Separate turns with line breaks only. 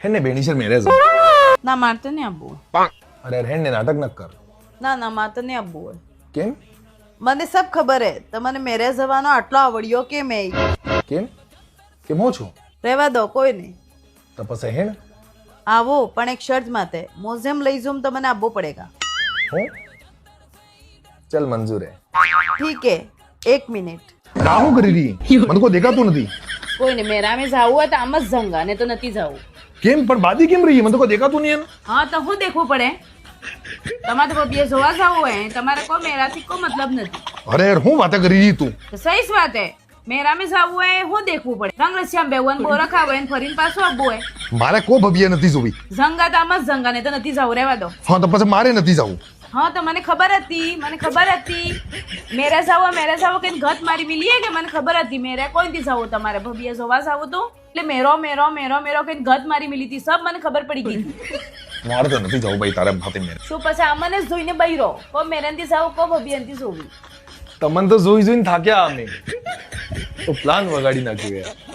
હેને બેનીશર મેરેજ
ના મારતે નહીં આવવું
અરે હેને નાટક ન કર
ના મારતે નહીં આવવું હોય
કેમ
મને સબ ખબર હે તમને મેરેજ જવાનો આટલો આવડ્યો કેમ એ
કેમ કેમ હું છું
રહેવા દો કોઈ નહીં
તો પછી હેણ
આવો પણ એક શર્ત માતે મ્યુઝિયમ લઈ જાઉં તો મને આવવું પડેગા
હું ચલ મંજૂર હે
ठीक है एक मिनट
ના હું કરી રહી મને કોઈ દેખાતું નથી
કોઈ નહીં મેરા में जाવું હોય તો આમ જ જંગા ને તો નથી જાવું
કેમ પણ બાદી કેમ રહી મને તો કોઈ દેખાતું નહીં એને
હા તો હું દેખવું પડે તમારે તો બે જોવા જવું હોય તમારે કોઈ મેરાથી કોઈ મતલબ નથી
અરે યાર હું વાતે કરી રહી તું
તો સહી જ વાત હે મેરા में જાવું હોય હું દેખવું પડે રંગ રસિયામ બેવન બોરા ખાવે ને ફરીને પાછું આવવું હોય
મારે કોઈ ભભીએ નથી જોવી
જંગા તો આમ જ જંગા ને તો નથી જાવું રહેવા દો
હા તો પછી મારે નથી જવું
હા તો મને ખબર હતી મેરે જાવો કઈ ઘટ મારી મિલી કે મને ખબર હતી મેરે કોઈ નથી જાવું તમારે ભભીએ જોવા જાવું તો એટલે મેરો કઈ ઘટ મારી મિલી હતી સબ મને ખબર પડી ગઈ
મારે તો નથી જવું ભાઈ તારા ભાતે મેરે
શું પછી આમને જ જોઈને બૈરો કો મેરે નથી જાવું કો ભભી નથી જોવી
તમને તો જોઈ જોઈને થાક્યા અમે તો પ્લાન વગાડી નાખ્યું યાર